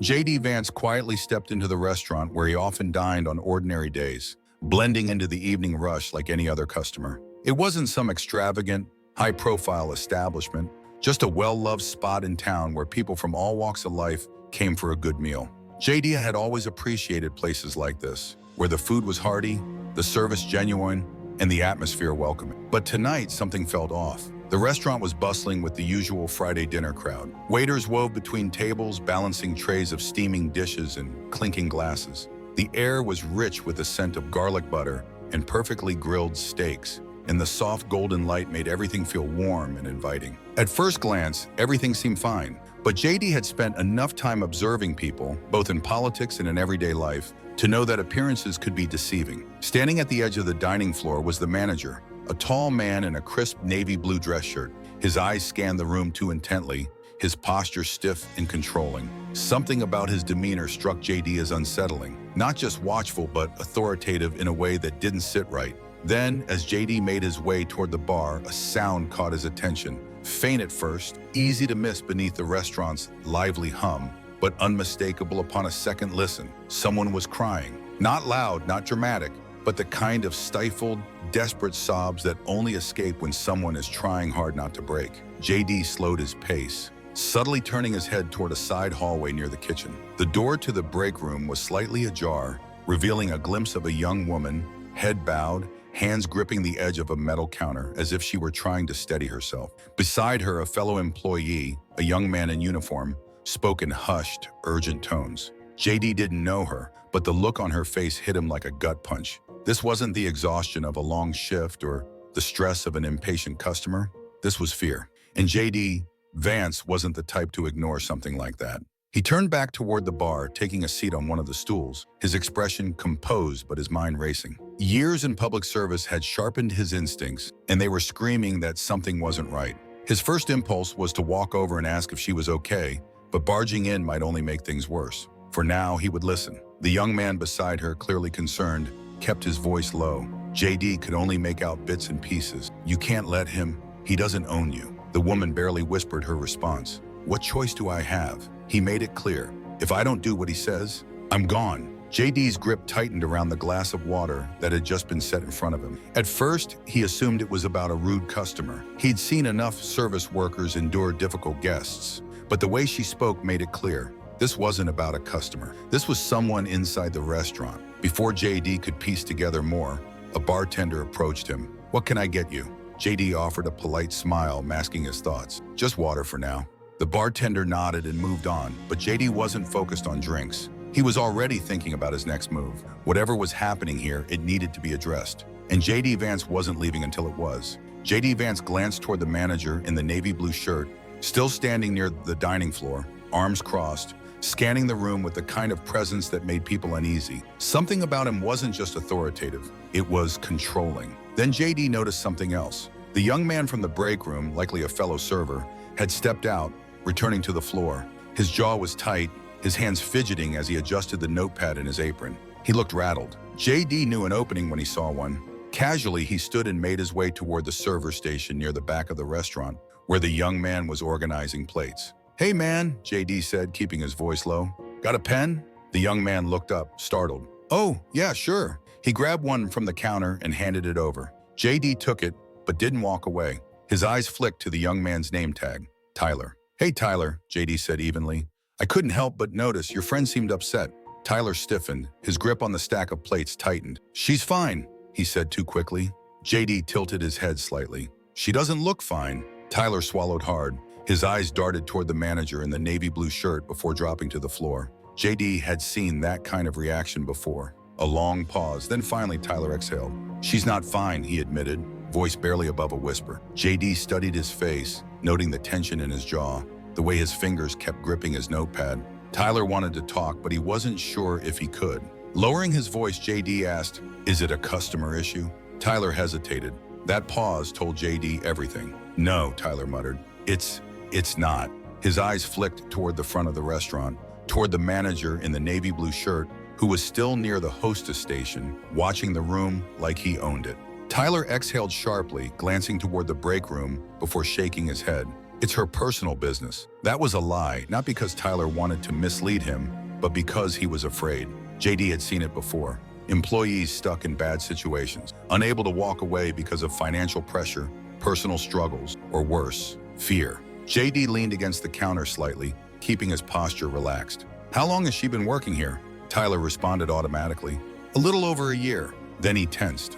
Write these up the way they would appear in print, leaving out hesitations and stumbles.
JD Vance quietly stepped into the restaurant where he often dined on ordinary days, blending into the evening rush like any other customer. It wasn't some extravagant, high-profile establishment, just a well-loved spot in town where people from all walks of life came for a good meal. JD had always appreciated places like this, where the food was hearty, the service genuine, and the atmosphere welcoming. But tonight, something felt off. The restaurant was bustling with the usual Friday dinner crowd. Waiters wove between tables, balancing trays of steaming dishes and clinking glasses. The air was rich with the scent of garlic butter and perfectly grilled steaks, and the soft golden light made everything feel warm and inviting. At first glance, everything seemed fine, but JD had spent enough time observing people, both in politics and in everyday life, to know that appearances could be deceiving. Standing at the edge of the dining floor was the manager, a tall man in a crisp navy blue dress shirt. His eyes scanned the room too intently, his posture stiff and controlling. Something about his demeanor struck JD as unsettling, not just watchful but authoritative in a way that didn't sit right. Then, as JD made his way toward the bar, a sound caught his attention. Faint at first, easy to miss beneath the restaurant's lively hum, but unmistakable upon a second listen. Someone was crying. Not loud, not dramatic, but the kind of stifled, desperate sobs that only escape when someone is trying hard not to break. JD slowed his pace, subtly turning his head toward a side hallway near the kitchen. The door to the break room was slightly ajar, revealing a glimpse of a young woman, head bowed, hands gripping the edge of a metal counter as if she were trying to steady herself. Beside her, a fellow employee, a young man in uniform, spoke in hushed, urgent tones. JD didn't know her, but the look on her face hit him like a gut punch. This wasn't the exhaustion of a long shift or the stress of an impatient customer. This was fear. And JD Vance wasn't the type to ignore something like that. He turned back toward the bar, taking a seat on one of the stools, his expression composed but his mind racing. Years in public service had sharpened his instincts, and they were screaming that something wasn't right. His first impulse was to walk over and ask if she was okay, but barging in might only make things worse. For now, he would listen. The young man beside her, clearly concerned, kept his voice low. JD could only make out bits and pieces. "You can't let him. He doesn't own you." The woman barely whispered her response. "What choice do I have?" He made it clear. "If I don't do what he says, I'm gone." JD's grip tightened around the glass of water that had just been set in front of him. At first, he assumed it was about a rude customer. He'd seen enough service workers endure difficult guests, but the way she spoke made it clear. This wasn't about a customer. This was someone inside the restaurant. Before JD could piece together more, a bartender approached him. "What can I get you?" JD offered a polite smile, masking his thoughts. "Just water for now." The bartender nodded and moved on, but JD wasn't focused on drinks. He was already thinking about his next move. Whatever was happening here, it needed to be addressed. And JD Vance wasn't leaving until it was. JD Vance glanced toward the manager in the navy blue shirt, still standing near the dining floor, arms crossed, scanning the room with the kind of presence that made people uneasy. Something about him wasn't just authoritative, it was controlling. Then JD noticed something else. The young man from the break room, likely a fellow server, had stepped out, returning to the floor. His jaw was tight, his hands fidgeting as he adjusted the notepad in his apron. He looked rattled. JD knew an opening when he saw one. Casually, he stood and made his way toward the server station near the back of the restaurant, where the young man was organizing plates. "Hey man," JD said, keeping his voice low. "Got a pen?" The young man looked up, startled. "Oh, yeah, sure." He grabbed one from the counter and handed it over. JD took it, but didn't walk away. His eyes flicked to the young man's name tag, Tyler. "Hey, Tyler," JD said evenly. "I couldn't help but notice your friend seemed upset." Tyler stiffened, his grip on the stack of plates tightened. "She's fine," he said too quickly. JD tilted his head slightly. "She doesn't look fine." Tyler swallowed hard. His eyes darted toward the manager in the navy blue shirt before dropping to the floor. JD had seen that kind of reaction before. A long pause, then finally Tyler exhaled. "She's not fine," he admitted, voice barely above a whisper. JD studied his face, noting the tension in his jaw, the way his fingers kept gripping his notepad. Tyler wanted to talk, but he wasn't sure if he could. Lowering his voice, JD asked, "Is it a customer issue?" Tyler hesitated. That pause told JD everything. "No," Tyler muttered. It's not." His eyes flicked toward the front of the restaurant, toward the manager in the navy blue shirt, who was still near the hostess station, watching the room like he owned it. Tyler exhaled sharply, glancing toward the break room before shaking his head. It's her personal business. That was a lie, not because Tyler wanted to mislead him, but because he was afraid. JD had seen it before. Employees stuck in bad situations, unable to walk away because of financial pressure, personal struggles, or worse, fear. JD leaned against the counter slightly, keeping his posture relaxed. "How long has she been working here?" Tyler responded automatically. "A little over a year." Then he tensed.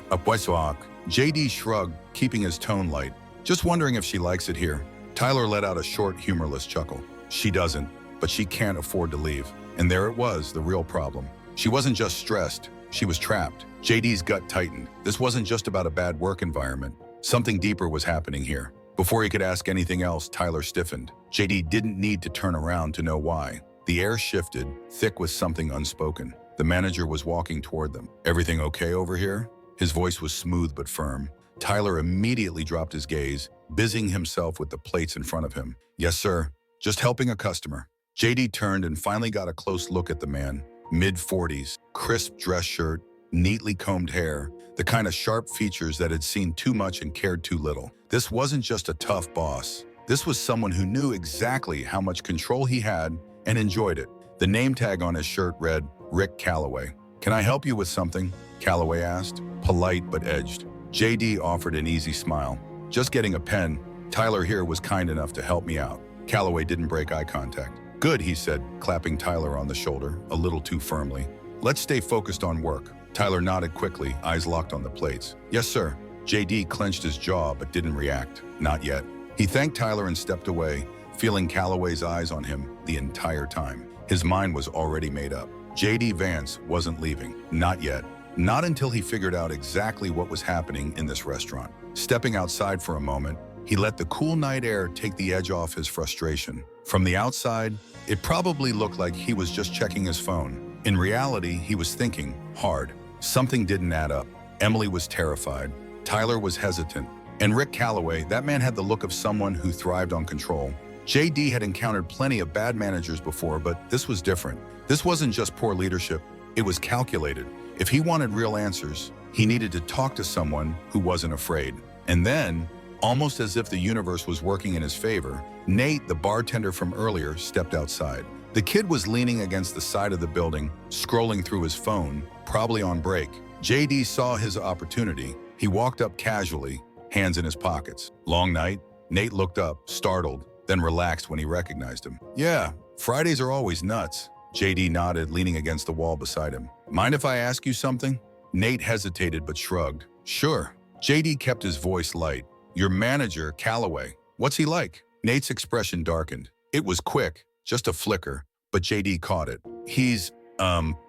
JD shrugged, keeping his tone light. "Just wondering if she likes it here." Tyler let out a short, humorless chuckle. "She doesn't, but she can't afford to leave." And there it was, the real problem. She wasn't just stressed, she was trapped. JD's gut tightened. This wasn't just about a bad work environment. Something deeper was happening here. Before he could ask anything else, Tyler stiffened. JD didn't need to turn around to know why. The air shifted, thick with something unspoken. The manager was walking toward them. "Everything okay over here?" His voice was smooth but firm. Tyler immediately dropped his gaze, busying himself with the plates in front of him. "Yes, sir. Just helping a customer." JD turned and finally got a close look at the man. Mid-40s, crisp dress shirt, neatly combed hair, the kind of sharp features that had seen too much and cared too little. This wasn't just a tough boss. This was someone who knew exactly how much control he had and enjoyed it. The name tag on his shirt read, Rick Calloway. "Can I help you with something?" Calloway asked, polite but edged. JD offered an easy smile. "Just getting a pen. Tyler here was kind enough to help me out." Calloway didn't break eye contact. "Good," he said, clapping Tyler on the shoulder, a little too firmly. "Let's stay focused on work." Tyler nodded quickly, eyes locked on the plates. "Yes, sir." JD clenched his jaw but didn't react. Not yet. He thanked Tyler and stepped away, feeling Calloway's eyes on him the entire time. His mind was already made up. JD Vance wasn't leaving. Not yet. Not until he figured out exactly what was happening in this restaurant. Stepping outside for a moment, he let the cool night air take the edge off his frustration. From the outside, it probably looked like he was just checking his phone. In reality, he was thinking hard. Something didn't add up. Emily was terrified. Tyler was hesitant. And Rick Calloway, that man had the look of someone who thrived on control. JD had encountered plenty of bad managers before, but this was different. This wasn't just poor leadership, it was calculated. If he wanted real answers, he needed to talk to someone who wasn't afraid. And then, almost as if the universe was working in his favor, Nate, the bartender from earlier, stepped outside. The kid was leaning against the side of the building, scrolling through his phone, probably on break. JD saw his opportunity. He walked up casually, hands in his pockets. "Long night?" Nate looked up, startled, then relaxed when he recognized him. "Yeah, Fridays are always nuts." JD nodded, leaning against the wall beside him. "Mind if I ask you something?" Nate hesitated but shrugged. "Sure." JD kept his voice light. "Your manager, Calloway, what's he like?" Nate's expression darkened. It was quick, just a flicker, but JD caught it. "He's,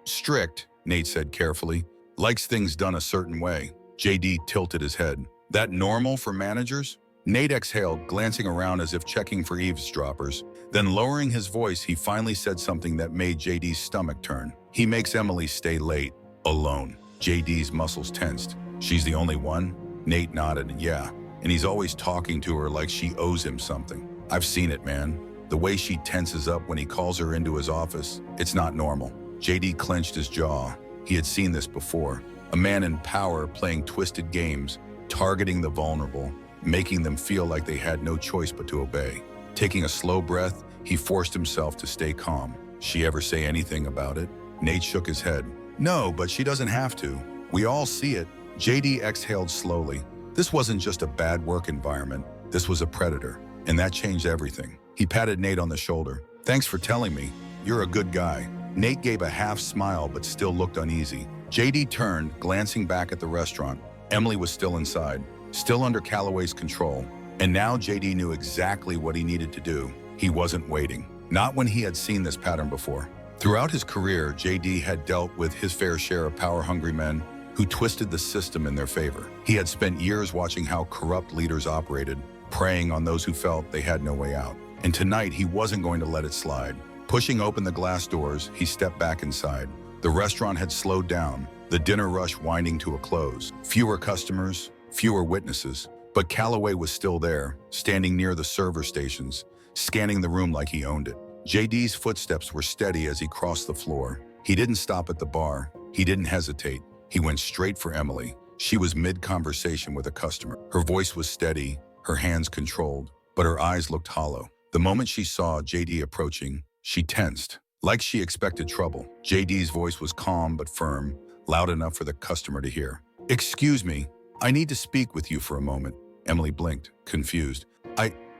strict," Nate said carefully. "Likes things done a certain way." JD tilted his head. "That normal for managers?" Nate exhaled, glancing around as if checking for eavesdroppers. Then lowering his voice, he finally said something that made JD's stomach turn. "He makes Emily stay late, alone." JD's muscles tensed. "She's the only one?" Nate nodded. "Yeah, and he's always talking to her like she owes him something. I've seen it, man. The way she tenses up when he calls her into his office, it's not normal." JD clenched his jaw. He had seen this before. A man in power playing twisted games, targeting the vulnerable, making them feel like they had no choice but to obey. Taking a slow breath, he forced himself to stay calm. "She ever say anything about it?" Nate shook his head. "No, but she doesn't have to. We all see it." JD exhaled slowly. This wasn't just a bad work environment. This was a predator, and that changed everything. He patted Nate on the shoulder. "Thanks for telling me. You're a good guy." Nate gave a half smile but still looked uneasy. JD turned, glancing back at the restaurant. Emily was still inside, still under Calloway's control. And now JD knew exactly what he needed to do. He wasn't waiting. Not when he had seen this pattern before. Throughout his career, JD had dealt with his fair share of power-hungry men who twisted the system in their favor. He had spent years watching how corrupt leaders operated, preying on those who felt they had no way out. And tonight, he wasn't going to let it slide. Pushing open the glass doors, he stepped back inside. The restaurant had slowed down, the dinner rush winding to a close. Fewer customers, fewer witnesses. But Calloway was still there, standing near the server stations, scanning the room like he owned it. JD's footsteps were steady as he crossed the floor. He didn't stop at the bar. He didn't hesitate. He went straight for Emily. She was mid-conversation with a customer. Her voice was steady, her hands controlled, but her eyes looked hollow. The moment she saw JD approaching, she tensed, like she expected trouble. JD's voice was calm but firm, loud enough for the customer to hear. "Excuse me, I need to speak with you for a moment." Emily blinked, confused.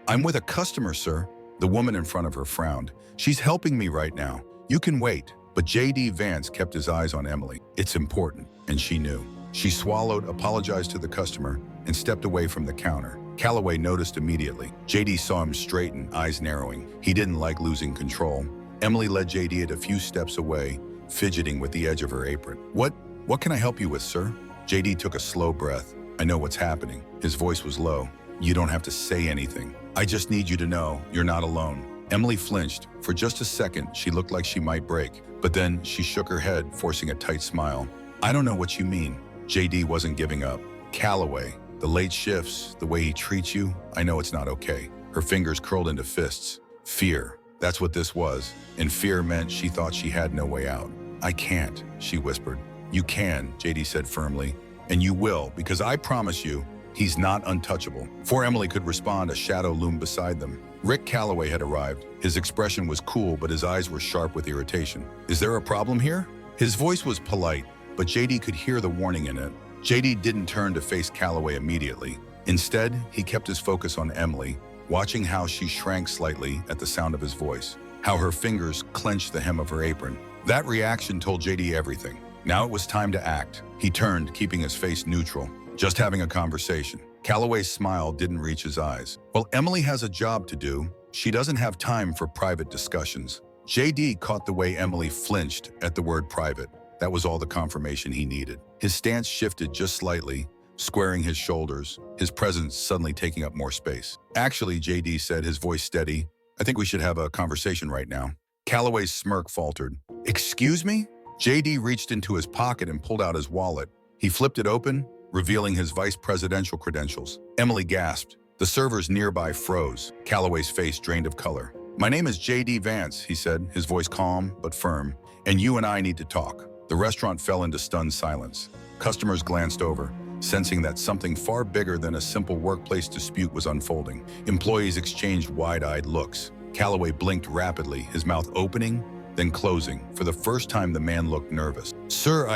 I'm with a customer, sir." The woman in front of her frowned. "She's helping me right now. You can wait." But JD Vance kept his eyes on Emily. "It's important," and she knew. She swallowed, apologized to the customer, and stepped away from the counter. Calloway noticed immediately. JD saw him straighten, eyes narrowing. He didn't like losing control. Emily led JD a few steps away, fidgeting with the edge of her apron. What can I help you with, sir?" JD took a slow breath. "I know what's happening." His voice was low. "You don't have to say anything. I just need you to know you're not alone." Emily flinched. For just a second, she looked like she might break, but then she shook her head, forcing a tight smile. "I don't know what you mean." JD wasn't giving up. "Calloway, the late shifts, the way he treats you, I know it's not okay." Her fingers curled into fists. Fear. That's what this was. And fear meant she thought she had no way out. "I can't," she whispered. "You can," JD said firmly. "And you will, because I promise you, he's not untouchable." Before Emily could respond, a shadow loomed beside them. Rick Calloway had arrived. His expression was cool, but his eyes were sharp with irritation. "Is there a problem here?" His voice was polite, but JD could hear the warning in it. JD didn't turn to face Calloway immediately. Instead, he kept his focus on Emily, watching how she shrank slightly at the sound of his voice, how her fingers clenched the hem of her apron. That reaction told JD everything. Now it was time to act. He turned, keeping his face neutral. "Just having a conversation." Calloway's smile didn't reach his eyes. "Well, Emily has a job to do. She doesn't have time for private discussions." JD caught the way Emily flinched at the word private. That was all the confirmation he needed. His stance shifted just slightly, squaring his shoulders, his presence suddenly taking up more space. "Actually," JD said, his voice steady, "I think we should have a conversation right now." Calloway's smirk faltered. "Excuse me?" JD reached into his pocket and pulled out his wallet. He flipped it open, revealing his vice presidential credentials. Emily gasped. The servers nearby froze. Calloway's face drained of color. "My name is JD Vance," he said, his voice calm but firm, "and you and I need to talk." The restaurant fell into stunned silence. Customers glanced over, sensing that something far bigger than a simple workplace dispute was unfolding. Employees exchanged wide-eyed looks. Calloway blinked rapidly, his mouth opening, then closing. For the first time, the man looked nervous. "Sir,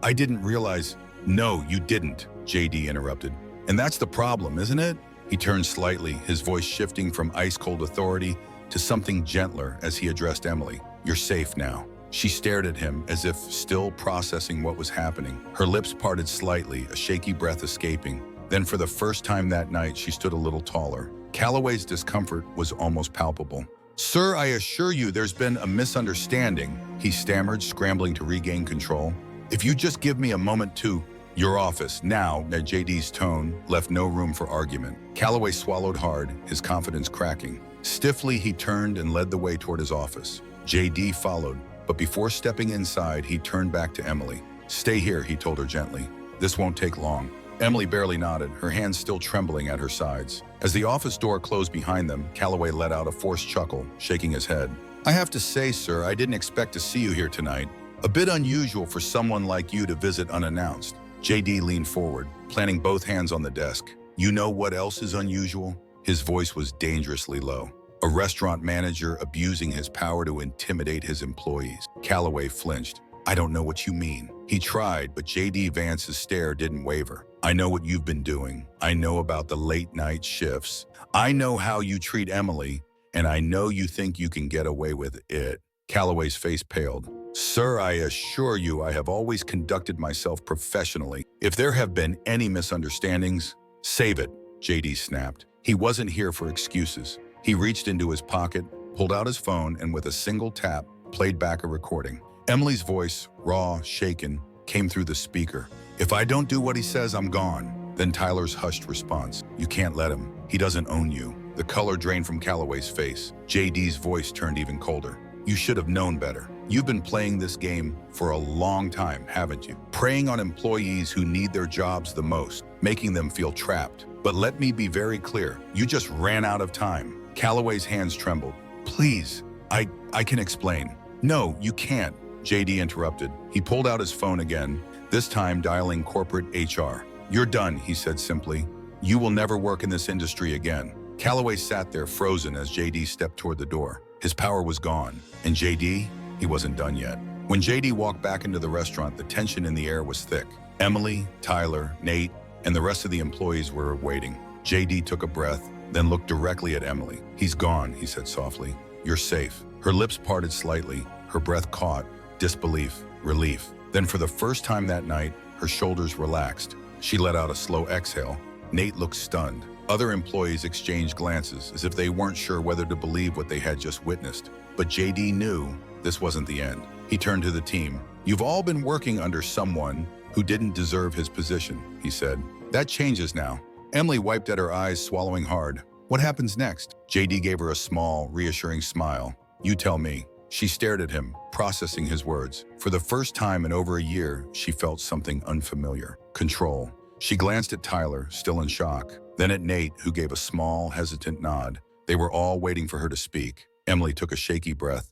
I didn't realize—" "No, you didn't," JD interrupted. "And that's the problem, isn't it?" He turned slightly, his voice shifting from ice-cold authority to something gentler as he addressed Emily. "You're safe now." She stared at him as if still processing what was happening. Her lips parted slightly, a shaky breath escaping. Then for the first time that night, she stood a little taller. Calloway's discomfort was almost palpable. "Sir, I assure you there's been a misunderstanding," he stammered, scrambling to regain control. "If you just give me a moment to—" "Your office, now," JD's tone left no room for argument. Calloway swallowed hard, his confidence cracking. Stiffly, he turned and led the way toward his office. JD followed, but before stepping inside, he turned back to Emily. "Stay here," he told her gently. "This won't take long." Emily barely nodded, her hands still trembling at her sides. As the office door closed behind them, Calloway let out a forced chuckle, shaking his head. "I have to say, sir, I didn't expect to see you here tonight. A bit unusual for someone like you to visit unannounced." JD leaned forward, planting both hands on the desk. "You know what else is unusual?" His voice was dangerously low. "A restaurant manager abusing his power to intimidate his employees." Calloway flinched. "I don't know what you mean." He tried, but JD Vance's stare didn't waver. "I know what you've been doing. I know about the late-night shifts. I know how you treat Emily, and I know you think you can get away with it." Calloway's face paled. "Sir, I assure you I have always conducted myself professionally. If there have been any misunderstandings, save it," JD snapped. He wasn't here for excuses. He reached into his pocket, pulled out his phone, and with a single tap, played back a recording. Emily's voice, raw, shaken, came through the speaker. "If I don't do what he says, I'm gone." Then Tyler's hushed response. "You can't let him. He doesn't own you." The color drained from Calloway's face. JD's voice turned even colder. "You should have known better. You've been playing this game for a long time, haven't you? Preying on employees who need their jobs the most, making them feel trapped. But let me be very clear. You just ran out of time." Calloway's hands trembled. "Please, I can explain." "No, you can't," JD interrupted. He pulled out his phone again, this time dialing corporate HR. "You're done," he said simply. "You will never work in this industry again." Calloway sat there frozen as JD stepped toward the door. His power was gone, and JD, he wasn't done yet. When JD walked back into the restaurant, the tension in the air was thick. Emily, Tyler, Nate, and the rest of the employees were waiting. JD took a breath, then looked directly at Emily. "He's gone," he said softly. "You're safe." Her lips parted slightly, her breath caught, disbelief, relief. Then for the first time that night, her shoulders relaxed. She let out a slow exhale. Nate looked stunned. Other employees exchanged glances as if they weren't sure whether to believe what they had just witnessed. But JD knew this wasn't the end. He turned to the team. "You've all been working under someone who didn't deserve his position," he said. "That changes now." Emily wiped at her eyes, swallowing hard. "What happens next?" JD gave her a small, reassuring smile. "You tell me." She stared at him, processing his words. For the first time in over a year, she felt something unfamiliar. Control. She glanced at Tyler, still in shock, then at Nate, who gave a small, hesitant nod. They were all waiting for her to speak. Emily took a shaky breath.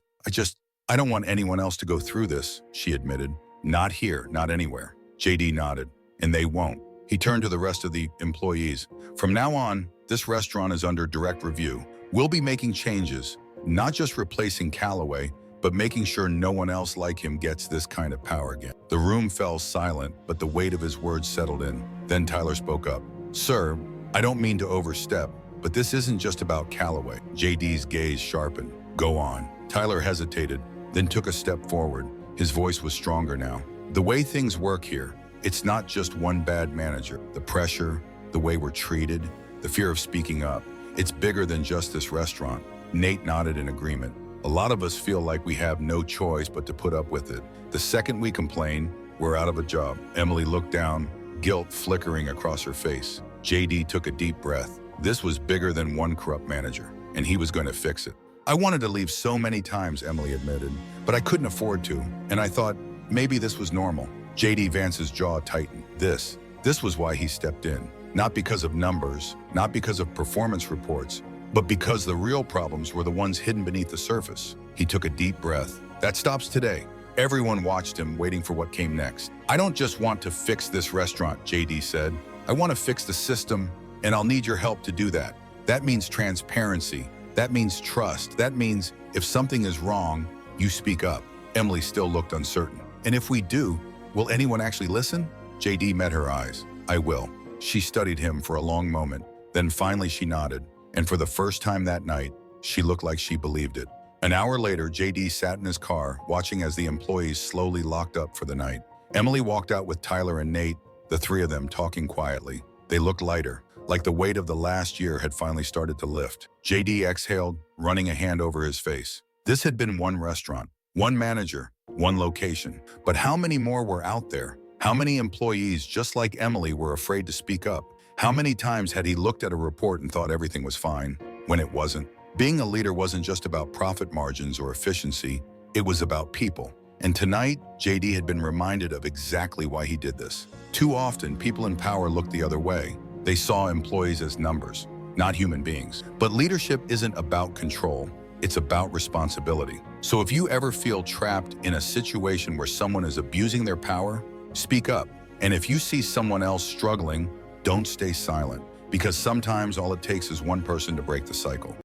I don't want anyone else to go through this," she admitted. "Not here, not anywhere." JD nodded. "And they won't." He turned to the rest of the employees. "From now on, this restaurant is under direct review. We'll be making changes, not just replacing Calloway, but making sure no one else like him gets this kind of power again." The room fell silent, but the weight of his words settled in. Then Tyler spoke up. "Sir, I don't mean to overstep, but this isn't just about Calloway." JD's gaze sharpened. "Go on." Tyler hesitated, then took a step forward. His voice was stronger now. "The way things work here, it's not just one bad manager. The pressure, the way we're treated, the fear of speaking up. It's bigger than just this restaurant." Nate nodded in agreement. "A lot of us feel like we have no choice but to put up with it. The second we complain, we're out of a job." Emily looked down, guilt flickering across her face. JD took a deep breath. This was bigger than one corrupt manager, and he was going to fix it. "I wanted to leave so many times," Emily admitted, "but I couldn't afford to, and I thought maybe this was normal." JD Vance's jaw tightened. This was why he stepped in. Not because of numbers, not because of performance reports, but because the real problems were the ones hidden beneath the surface. He took a deep breath. "That stops today." Everyone watched him, waiting for what came next. "I don't just want to fix this restaurant," JD said. "I want to fix the system, and I'll need your help to do that. That means transparency. That means trust. That means if something is wrong, you speak up." Emily still looked uncertain. "And if we do, will anyone actually listen?" JD met her eyes. "I will." She studied him for a long moment. Then finally she nodded. And for the first time that night, she looked like she believed it. An hour later, JD sat in his car, watching as the employees slowly locked up for the night. Emily walked out with Tyler and Nate, the three of them talking quietly. They looked lighter, like the weight of the last year had finally started to lift. JD exhaled, running a hand over his face. This had been one restaurant, one manager, one location. But how many more were out there? How many employees, just like Emily, were afraid to speak up? How many times had he looked at a report and thought everything was fine, when it wasn't? Being a leader wasn't just about profit margins or efficiency, it was about people. And tonight, JD had been reminded of exactly why he did this. Too often, people in power looked the other way. They saw employees as numbers, not human beings. But leadership isn't about control, it's about responsibility. So if you ever feel trapped in a situation where someone is abusing their power, speak up. And if you see someone else struggling, don't stay silent, because sometimes all it takes is one person to break the cycle.